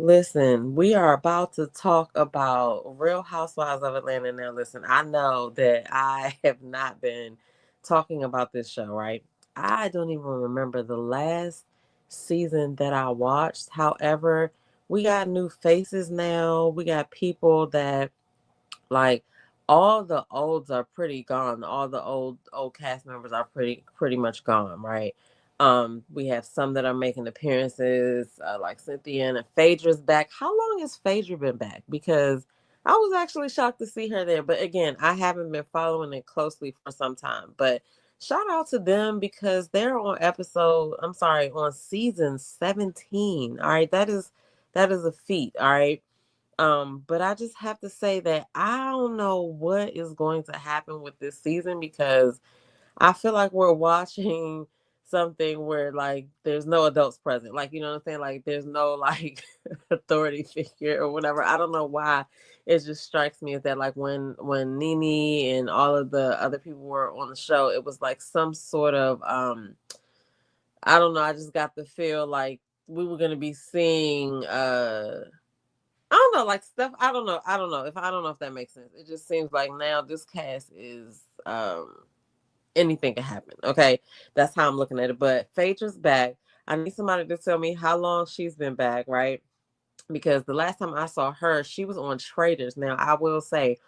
Listen, we are about to talk about Real Housewives of Atlanta. Now, listen, I know that I have not been talking about this show, right? I don't even remember the last season that I watched. However, we got new faces now. We got people that like all the olds are pretty gone. All the old cast members are pretty much gone, right? We have some that are making appearances, like Cynthia and Phaedra's back. How long has Phaedra been back? Because I was actually shocked to see her there. But again, I haven't been following it closely for some time. But shout out to them because they're on on season 17. All right, that is a feat. All right. But I just have to say that I don't know what is going to happen with this season because I feel like we're watching something where like there's no adults present. Like, you know what I'm saying? Like there's no like authority figure or whatever. I don't know why. It just strikes me as that like when Nene and all of the other people were on the show, it was like some sort of I don't know, I just got the feel like we were gonna be seeing I don't know, like stuff. I don't know. I don't know if that makes sense. It just seems like now this cast is anything can happen. Okay, that's how I'm looking at it. But Phaedra's back. I need somebody to tell me how long she's been back, right? Because the last time I saw her, she was on Traders. Now I will say,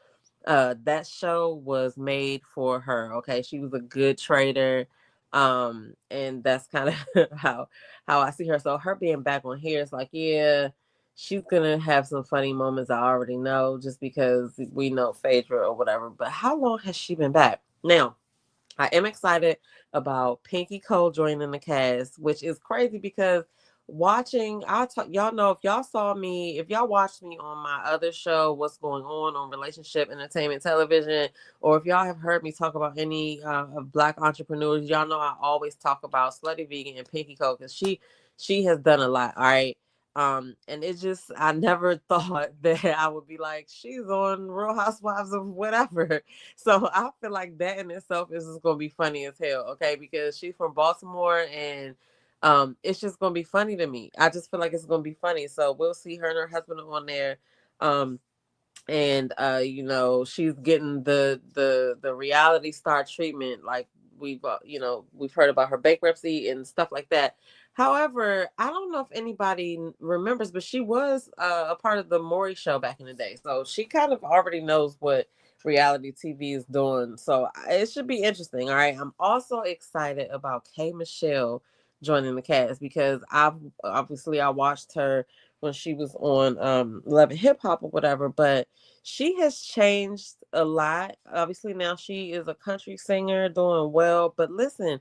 that show was made for her. Okay, she was a good trader, and that's kind of how I see her. So her being back on here is like, yeah, she's gonna have some funny moments. I already know, just because we know Phaedra or whatever. But how long has she been back now? I am excited about Pinky Cole joining the cast, which is crazy because watching, I'll talk, y'all know if y'all saw me, if y'all watched me on my other show, What's Going On Relationship Entertainment Television, or if y'all have heard me talk about any of Black entrepreneurs, y'all know I always talk about Slutty Vegan and Pinky Cole because she has done a lot. All right. And it just I never thought that I would be like, she's on Real Housewives of whatever. So I feel like that in itself is just gonna be funny as hell, okay? Because she's from Baltimore and it's just gonna be funny to me. I just feel like it's gonna be funny. So we'll see her and her husband on there. Um and she's getting the reality star treatment like we've heard about her bankruptcy and stuff like that. However, I don't know if anybody remembers, but she was a part of the Maury show back in the day, so she kind of already knows what reality TV is doing. So it should be interesting. All right, I'm also excited about K Michelle joining the cast because I watched her when she was on Love and Hip Hop or whatever, but she has changed a lot. Obviously, now she is a country singer doing well. But listen,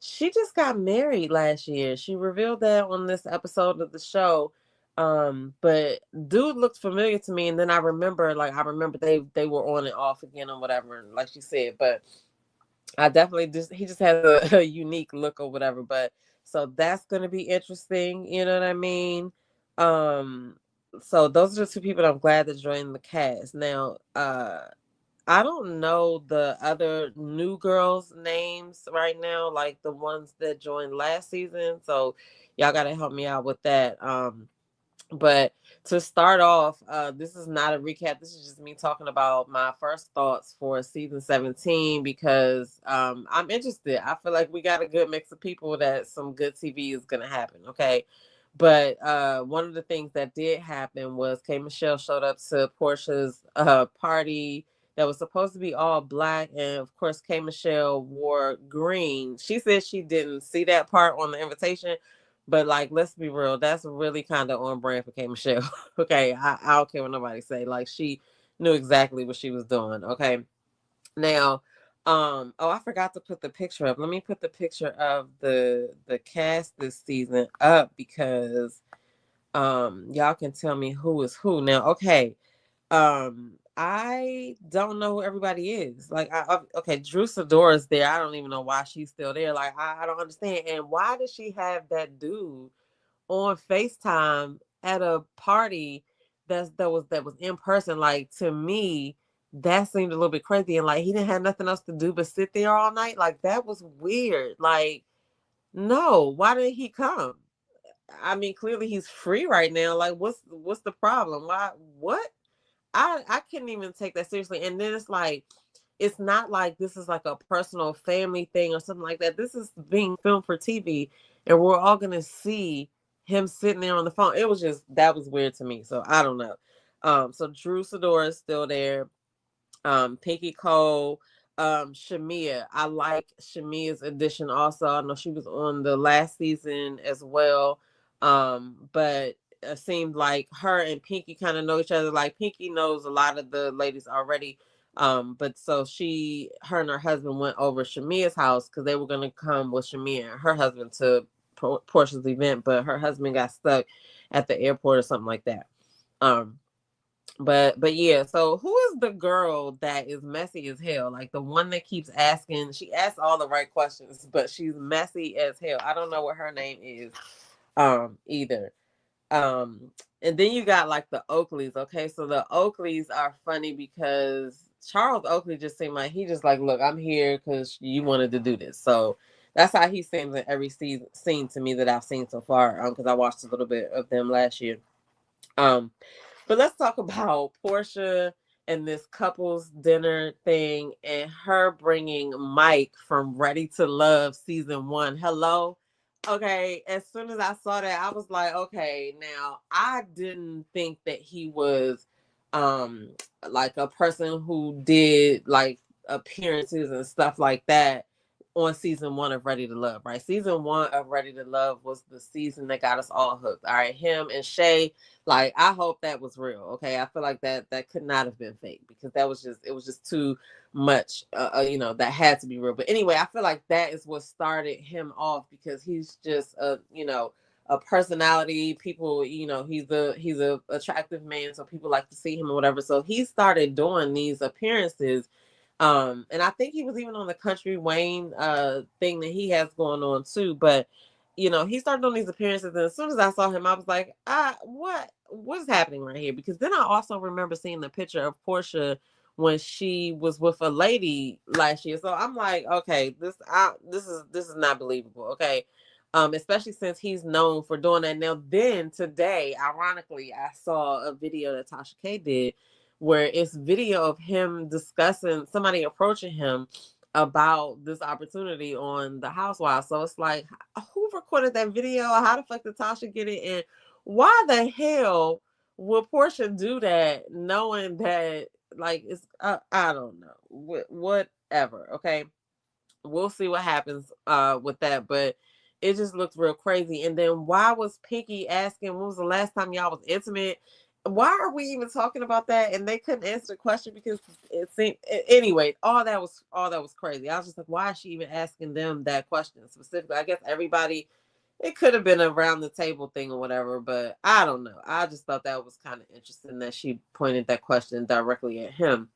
she just got married last year. She revealed that on this episode of the show. But dude looked familiar to me, and then I remember they were on and off again or whatever, like she said. But I definitely just he just has a unique look or whatever. But so that's gonna be interesting, you know what I mean? Um so those are the two people that I'm glad to join the cast. Now, I don't know the other new girls' names right now, like the ones that joined last season. So y'all gotta help me out with that. But to start off, this is not a recap. This is just me talking about my first thoughts for season 17 because I'm interested. I feel like we got a good mix of people that some good TV is going to happen. Okay. But one of the things that did happen was K Michelle showed up to Porsha's party that was supposed to be all black. And of course, K Michelle wore green. She said she didn't see that part on the invitation, but like, let's be real, that's really kind of on brand for K Michelle. Okay, I don't care what nobody say. Like, she knew exactly what she was doing. Okay, now, oh, I forgot to put the picture up. Let me put the picture of the cast this season up because y'all can tell me who is who. Now, okay, I don't know who everybody is. Like, okay, Drew Sidora's there. I don't even know why she's still there. Like, I don't understand. And why does she have that dude on FaceTime at a party that was in person? Like, to me, that seemed a little bit crazy. And like, he didn't have nothing else to do but sit there all night. Like, that was weird. Like, no, why didn't he come? I mean, clearly he's free right now. Like, what's the problem? Why? What? I couldn't even take that seriously. And then it's not like this is like a personal family thing or something like that. This is being filmed for TV, and we're all gonna see him sitting there on the phone. It was just that was weird to me. So I don't know. So Drew Sidora is still there. Pinky Cole, Shamia. I like Shamia's addition also. I know she was on the last season as well. But it seemed like her and Pinky kind of know each other. Like Pinky knows a lot of the ladies already. But so her and her husband went over Shamia's house because they were gonna come with Shamia and her husband to Porsha's event, but her husband got stuck at the airport or something like that. Um, but yeah, so who is the girl that is messy as hell? Like the one that keeps asking, she asks all the right questions, but she's messy as hell. I don't know what her name is either. Um and then you got like the Oakleys, okay? So the Oakleys are funny because Charles Oakley just seemed like he just like, look, I'm here because you wanted to do this. So that's how he seems in every scene to me that I've seen so far. Because I watched a little bit of them last year. Um but let's talk about Porsha and this couples dinner thing and her bringing Mike from Ready to Love season 1. Hello. Okay, as soon as I saw that, I was like, okay, now I didn't think that he was um like a person who did like appearances and stuff like that on season 1 of Ready to Love, right? Season 1 of Ready to Love was the season that got us all hooked. All right, him and Shay, like I hope that was real. Okay, I feel like that could not have been fake because it was just too much. That had to be real. But anyway, I feel like that is what started him off because he's just a personality. People, he's a attractive man, so people like to see him or whatever. So he started doing these appearances. And I think he was even on the Country Wayne thing that he has going on too. But he started doing these appearances, and as soon as I saw him, I was like, what's happening right here? Because then I also remember seeing the picture of Porsha when she was with a lady last year. So I'm like, okay, this is not believable. Okay. Especially since he's known for doing that. Now, then today, ironically, I saw a video that Tasha K did where it's video of him discussing somebody approaching him about this opportunity on the Housewives. So it's like, who recorded that video? How the fuck did Tasha get it? And why the hell would Porsha do that knowing that, like, it's, I don't know, whatever. Okay. We'll see what happens with that, but it just looks real crazy. And then why was Pinky asking when was the last time y'all was intimate? Why are we even talking about that? And they couldn't answer the question because it seemed anyway. All that was crazy. I was just like, why is she even asking them that question specifically? I guess everybody. It could have been a around the table thing or whatever, but I don't know. I just thought that was kind of interesting that she pointed that question directly at him.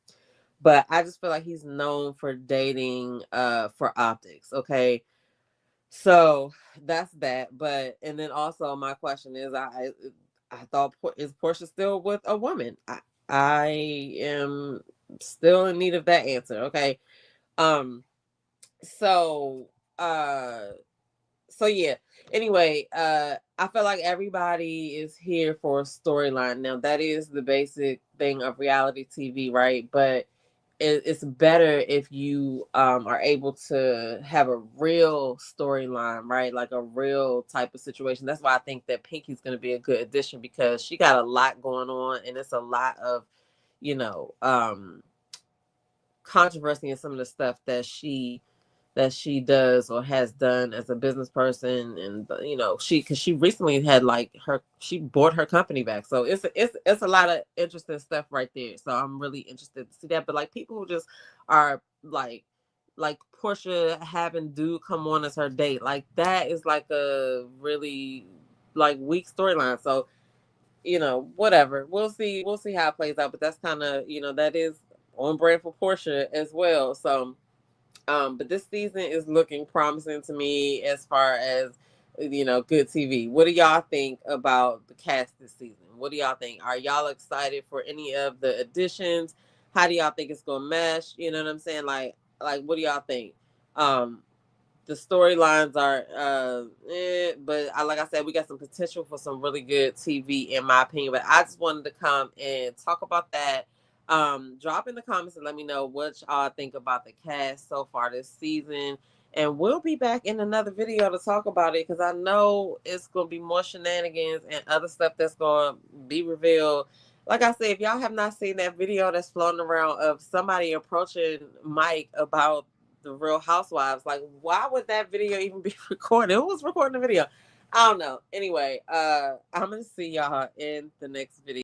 But I just feel like he's known for dating for optics. Okay. So that's that. But and then also my question is I thought, is Porsha still with a woman? I am still in need of that answer. Okay. Um so uh so yeah. Anyway, I feel like everybody is here for a storyline. Now that is the basic thing of reality TV, right? But it's better if you are able to have a real storyline, right? Like a real type of situation. That's why I think that Pinky's going to be a good addition because she got a lot going on and it's a lot of, you know, controversy in some of the stuff that she does or has done as a business person. And because she recently had she bought her company back, so it's a lot of interesting stuff right there. So I'm really interested to see that. But like people who just are like Porsha having dude come on as her date, like that is like a really like weak storyline. So whatever, we'll see how it plays out. But that's kind of that is on brand for Porsha as well. So but this season is looking promising to me as far as good TV. What do y'all think about the cast this season? What do y'all think? Are y'all excited for any of the additions? How do y'all think it's gonna mesh? You know what I'm saying? Like what do y'all think? Um, the storylines are but like I said, we got some potential for some really good TV in my opinion. But I just wanted to come and talk about that. Drop in the comments and let me know what y'all think about the cast so far this season. And we'll be back in another video to talk about it because I know it's going to be more shenanigans and other stuff that's going to be revealed. Like I said, if y'all have not seen that video that's floating around of somebody approaching Mike about the Real Housewives, like why would that video even be recorded? Who was recording the video? I don't know. Anyway, I'm going to see y'all in the next video.